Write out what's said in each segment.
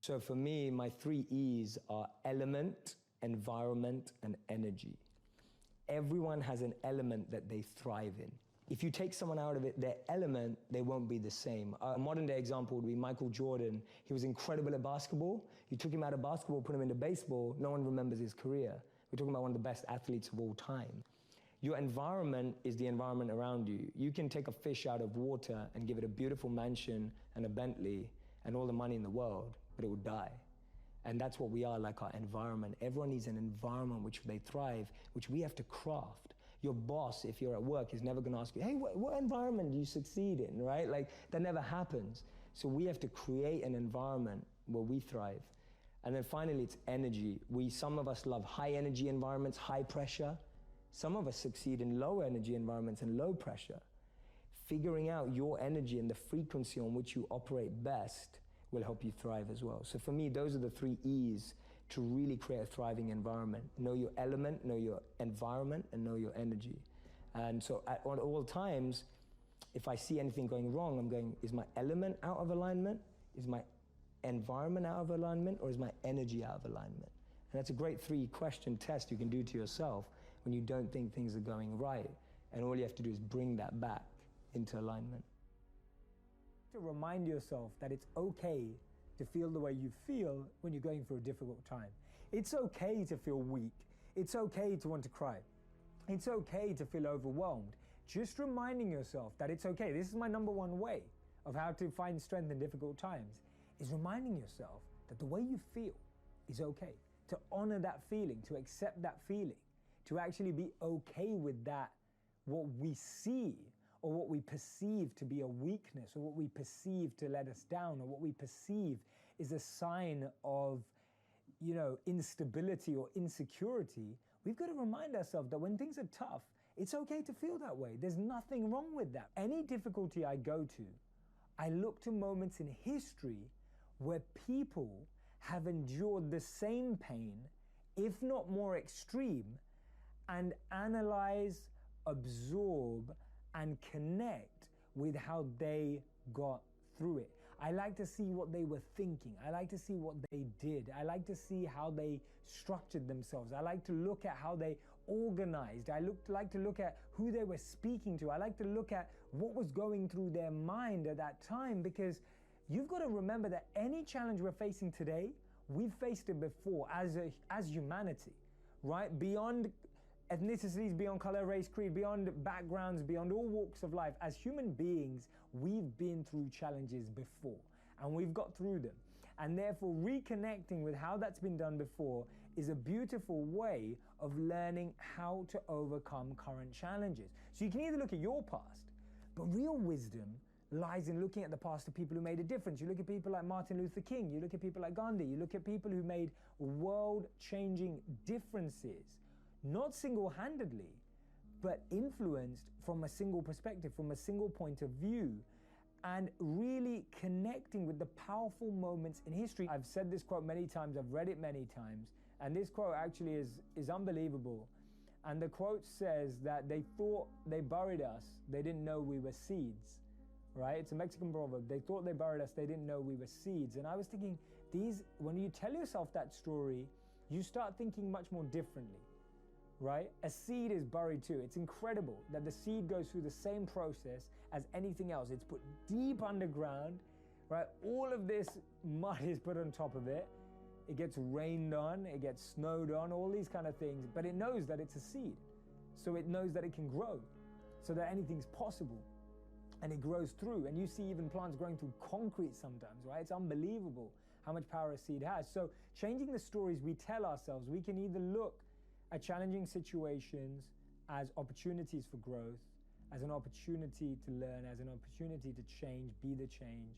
So for me, my 3 E's are element, environment, and energy. Everyone has an element that they thrive in. If you take someone out of their element, they won't be the same. A modern day example would be Michael Jordan. He was incredible at basketball. You took him out of basketball, put him into baseball, no one remembers his career. We're talking about one of the best athletes of all time. Your environment is the environment around you. You can take a fish out of water and give it a beautiful mansion and a Bentley and all the money in the world, but it will die. And that's what we are, like our environment. Everyone needs an environment which they thrive, which we have to craft. Your boss, if you're at work, is never gonna ask you, hey, what environment do you succeed in, right? Like, that never happens. So we have to create an environment where we thrive. And then finally, it's energy. Some of us love high energy environments, high pressure. Some of us succeed in low energy environments and low pressure. Figuring out your energy and the frequency on which you operate best will help you thrive as well. So for me, those are the 3 E's to really create a thriving environment. Know your element, know your environment, and know your energy. And so at all times, if I see anything going wrong, I'm going, is my element out of alignment? Is my environment out of alignment? Or is my energy out of alignment? And that's a great 3-question test you can do to yourself when you don't think things are going right. And all you have to do is bring that back into alignment. To remind yourself that it's okay to feel the way you feel when you're going through a difficult time. It's okay to feel weak. It's okay to want to cry. It's okay to feel overwhelmed. Just reminding yourself that it's okay. This is my number 1 way of how to find strength in difficult times, is reminding yourself that the way you feel is okay. To honor that feeling, to accept that feeling, to actually be okay with that, what we see or what we perceive to be a weakness, or what we perceive to let us down, or what we perceive is a sign of, instability or insecurity. We've got to remind ourselves that when things are tough, it's okay to feel that way. There's nothing wrong with that. Any difficulty I go to, I look to moments in history where people have endured the same pain, if not more extreme, and analyze, absorb, and connect with how they got through it. I like to see what they were thinking. I like to see what they did. I like to see how they structured themselves. I like to look at how they organized. Like to look at who they were speaking to. I like to look at what was going through their mind at that time, because you've got to remember that any challenge we're facing today, we've faced it before as humanity, right? Beyond ethnicities, beyond color, race, creed, beyond backgrounds, beyond all walks of life. As human beings, we've been through challenges before and we've got through them. And therefore, reconnecting with how that's been done before is a beautiful way of learning how to overcome current challenges. So you can either look at your past, but real wisdom lies in looking at the past of people who made a difference. You look at people like Martin Luther King, you look at people like Gandhi, you look at people who made world-changing differences, not single-handedly, but influenced from a single perspective, from a single point of view, and really connecting with the powerful moments in history. I've said this quote many times, I've read it many times, and this quote actually is unbelievable. And the quote says that they thought they buried us, they didn't know we were seeds, right? It's a Mexican proverb. They thought they buried us, they didn't know we were seeds. And I was thinking, when you tell yourself that story, you start thinking much more differently. Right? A seed is buried too. It's incredible that the seed goes through the same process as anything else. It's put deep underground, right? All of this mud is put on top of it. It gets rained on, it gets snowed on, all these kind of things, but it knows that it's a seed. So it knows that it can grow, so that anything's possible. And it grows through, and you see even plants growing through concrete sometimes, right? It's unbelievable how much power a seed has. So changing the stories we tell ourselves, we can either look at challenging situations as opportunities for growth, as an opportunity to learn, as an opportunity to change, be the change,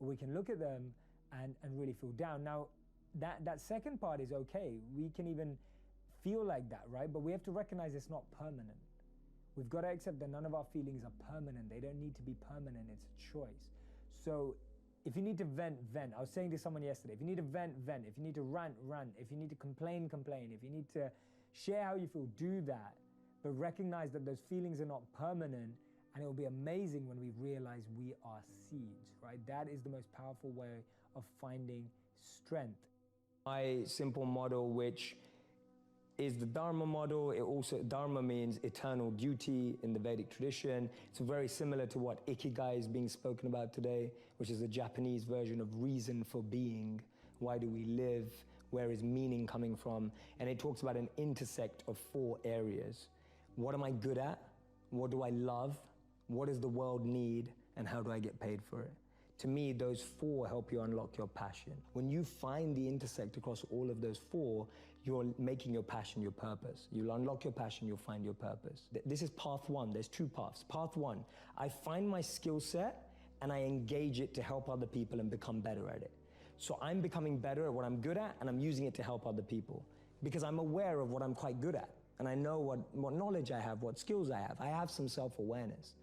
or we can look at them and really feel down. Now, that second part is okay. We can even feel like that, right? But we have to recognize it's not permanent. We've got to accept that none of our feelings are permanent. They don't need to be permanent. It's a choice. So if you need to vent, vent. I was saying to someone yesterday, if you need to vent, vent. If you need to rant, rant. If you need to complain, complain. If you need to share how you feel, do that. But recognize that those feelings are not permanent, and it will be amazing when we realize we are seeds, right? That is the most powerful way of finding strength. My simple model, which is the Dharma model. It also, Dharma means eternal duty in the Vedic tradition. It's very similar to what Ikigai is being spoken about today, which is the Japanese version of reason for being. Why do we live? Where is meaning coming from? And it talks about an intersect of 4 areas. What am I good at? What do I love? What does the world need? And how do I get paid for it? To me, those 4 help you unlock your passion. When you find the intersect across all of those 4, you're making your passion your purpose. You'll unlock your passion, you'll find your purpose. This is path 1, there's 2 paths. Path 1, I find my skill set and I engage it to help other people and become better at it. So I'm becoming better at what I'm good at and I'm using it to help other people because I'm aware of what I'm quite good at and I know what knowledge I have, what skills I have. I have some self-awareness.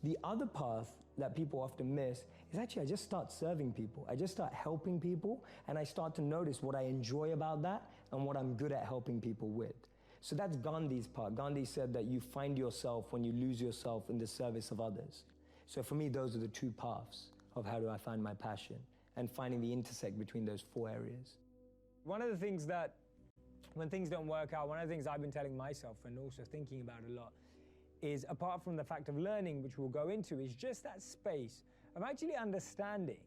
The other path that people often miss is actually I just start serving people. I just start helping people and I start to notice what I enjoy about that and what I'm good at helping people with. So that's Gandhi's part. Gandhi said that you find yourself when you lose yourself in the service of others. So for me, those are the 2 paths of how do I find my passion and finding the intersect between those 4 areas. One of the things that, when things don't work out, one of the things I've been telling myself and also thinking about a lot is, apart from the fact of learning, which we'll go into, is just that space of actually understanding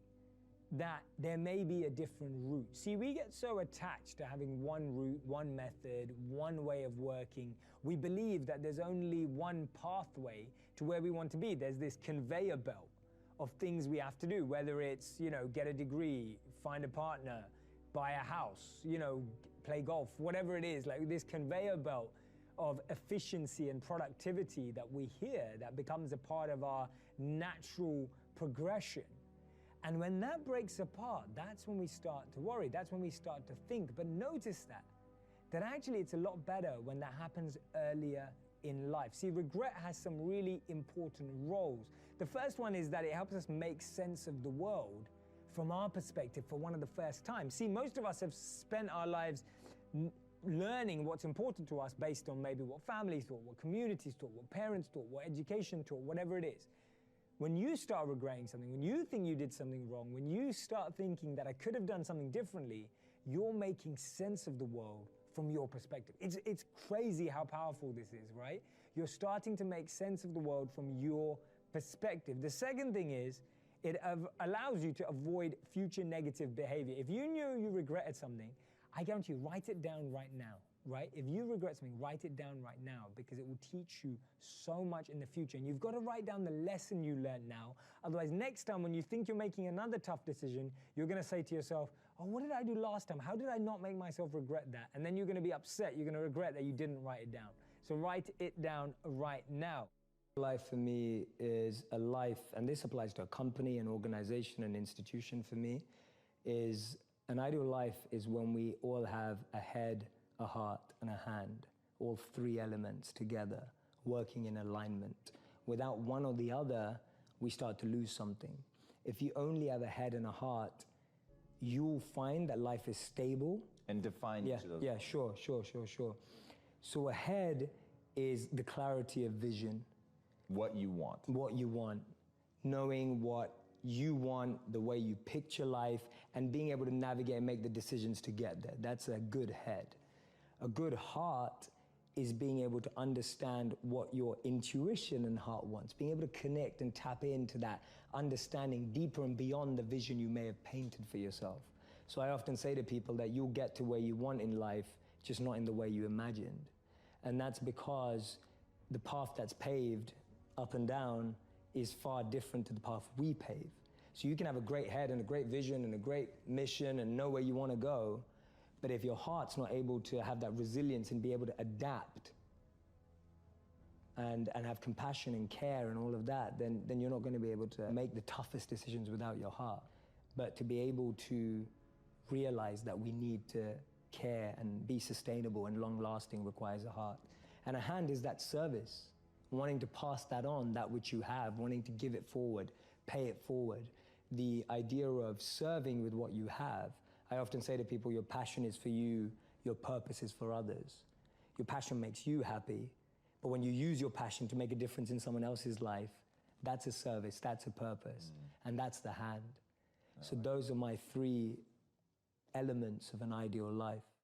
that there may be a different route. See, we get so attached to having one route, one method, one way of working. We believe that there's only one pathway to where we want to be. There's this conveyor belt of things we have to do, whether it's, get a degree, find a partner, buy a house, play golf, whatever it is, like this conveyor belt of efficiency and productivity that we hear that becomes a part of our natural progression. And when that breaks apart, that's when we start to worry, that's when we start to think. But notice that actually it's a lot better when that happens earlier in life. See, regret has some really important roles. The first one is that it helps us make sense of the world from our perspective for one of the first times. See, most of us have spent our lives learning what's important to us based on maybe what families thought, what communities thought, what parents thought, what education taught, whatever it is. When you start regretting something, when you think you did something wrong, when you start thinking that I could have done something differently, you're making sense of the world from your perspective. It's crazy how powerful this is, right? You're starting to make sense of the world from your perspective. The second thing is, it allows you to avoid future negative behavior. If you knew you regretted something, I guarantee you, write it down right now, right? If you regret something, write it down right now because it will teach you so much in the future. And you've got to write down the lesson you learned now. Otherwise, next time when you think you're making another tough decision, you're going to say to yourself, oh, what did I do last time? How did I not make myself regret that? And then you're going to be upset. You're going to regret that you didn't write it down. So write it down right now. Life for me is a life, and this applies to a company, an organization, an institution for me, is an ideal life is when we all have a head, a heart, and a hand, all 3 elements together, working in alignment. Without one or the other, we start to lose something. If you only have a head and a heart, you'll find that life is stable. And define each of those. Yeah, sure. So a head is the clarity of vision. What you want. What you want. Knowing what you want, the way you picture life, and being able to navigate and make the decisions to get there. That's a good head. A good heart is being able to understand what your intuition and heart wants, being able to connect and tap into that understanding deeper and beyond the vision you may have painted for yourself. So I often say to people that you'll get to where you want in life, just not in the way you imagined. And that's because the path that's paved up and down is far different to the path we pave. So you can have a great head and a great vision and a great mission and know where you want to go, but if your heart's not able to have that resilience and be able to adapt and have compassion and care and all of that, then you're not going to be able to make the toughest decisions without your heart. But to be able to realize that we need to care and be sustainable and long-lasting requires a heart. And a hand is that service, wanting to pass that on, that which you have, wanting to give it forward, pay it forward. The idea of serving with what you have. I often say to people, your passion is for you, your purpose is for others. Your passion makes you happy, but when you use your passion to make a difference in someone else's life, that's a service, that's a purpose, and that's the hand. So those are my 3 elements of an ideal life.